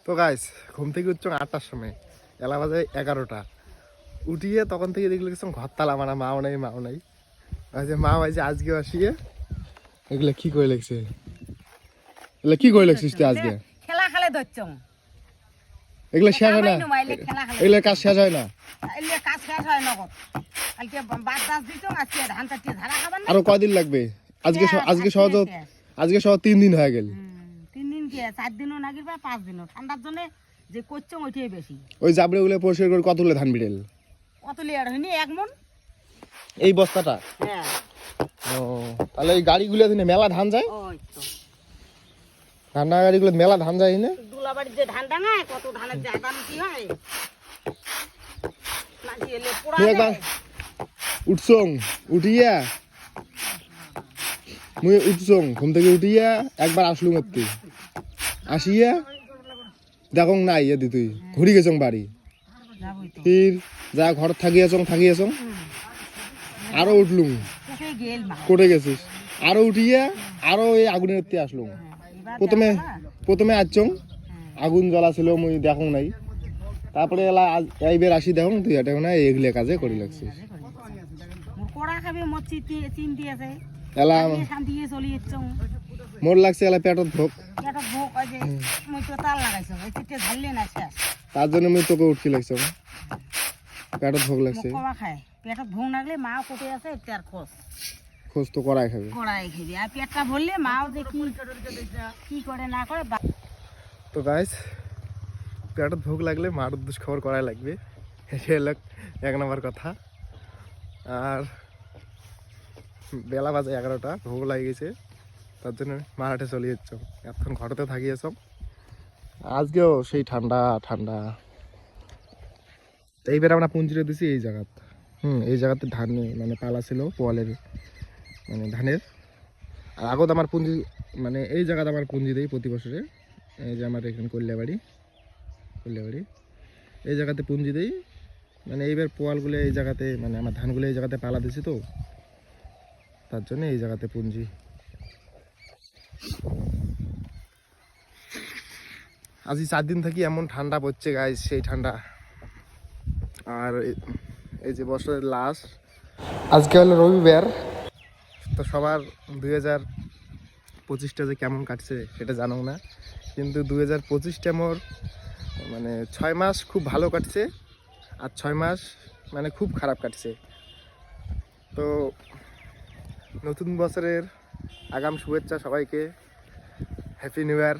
তো গাইস ঘুম থেকে উঠছ 8টার সময়, এলা বাজে 11টা। উঠিয়ে তখন থেকে দেখলে কিছু ঘর তালা মারা, মাও নাই। মা ভাইছে আজকে আসিয়ে এগুলো কি করে লেগছে, এগুলো কি করে লেগছিস তুই আজকে? খেলা খেলে ধরছ, এগুলো শেষ হয় না, এগুলো কাজ শেষ হয় না, কাজ শেষ হয় না। কালকে বাদ দাস দিছ, আজকে ধান চাটিয়ে ধারা খাবেন। আরো কয়দিন লাগবে? আজকে সহ 3 দিন হয়ে গেল। 3 দিন কি 4 দিনও নাগির বা 5 দিনও। ঠান্ডার জন্য যে করছ ওইটাই বেশি। ওই জাবড়ে গুলো পরিষ্কার করে কতগুলো ধান বিড়েল? কত লিয়ার হয়নি? 1 মণ। এই বস্তাটা? হ্যাঁ। ও তাহলে এই গাড়িগুলো দিনে মেলা ধান যায়। ওই তো ধান্ডা গাড়িগুলো মেলা ধান যায় না? দুলাবাড়ির যে ধান ডাঙায় কত ধানের যে আদান কি হয় না দিলে পোড়া যায়। উঠিয়া মুই উঠছং, ঘুম থেকে উঠিয়া একবার আসলুম একটু, আসিয়া দেখো নাই এদি তুই ঘুরি গেছং বাড়ি, ফির যা ঘর থাকিয়েছং আরো উঠলুম, কোটে গেছিস, আরো উঠিয়া আরো এই আগুনের এতে আসলুম। প্রথমে আসছং, আগুন জ্বলা ছিল মুই দেখো নাই, তারপরে এলা এইবার আসি দেখো তুই এটা না এগুলো কাজে করি লাগছিস। এলা মোর লাগছে এলা পেটত ভোগ, তার জন্য মুই তোকে উঠকি লাগছ, পেটত ভোগ লাগছে। পেটত ভোগ লাগলে মাও কোটে আছে তার খোঁজ তো করাই খাবে, আর পেটটা ভরলে মাও যে কি করে না করে। তো গাইস পেটত ভোগ লাগলে মার উদ্দেশ্য খবর করাই লাগবে, এটা হলো 1 নম্বর কথা। আর বেলা বাজে 11টা, ভোগ লাগে গেছে, তার জন্য মারাঠে চলে যাচ্ছ, এখন ঘরেতে থাকিয়েছ। আজকেও সেই ঠান্ডা। এইবার আমরা পুঞ্জিরে দিছি এই জায়গাত, এই জায়গাতে ধান মানে পালা ছিল পোয়ালের, মানে ধানের। আর আগত আমার পুঞ্জি মানে এই জায়গাতে আমার পুঞ্জি দেই প্রতি বছরে, এই যে আমার এখানে কল্যাবাড়ি এই জায়গাতে পুঞ্জি দেই, মানে এইবার পোয়ালগুলো এই জায়গাতে, মানে আমার ধানগুলো এই জায়গাতে পালা দিছি, তো তার জন্য এই জায়গাতে পুঞ্জি। আজ 4 দিন থাকি এমন ঠান্ডা পড়ছে গাইস, সেই ঠান্ডা। আর এই যে বছরের লাস্ট, আজকে হলো রবিবার, তো সবার 2025টা যে কেমন কাটছে সেটা জানো না, কিন্তু 2025টা মোর মানে 6 মাস খুব ভালো কাটছে, আর 6 মাস মানে খুব খারাপ কাটছে। তো নতুন বছরের আগাম শুভেচ্ছা সবাইকে, হ্যাপি নিউ ইয়ার।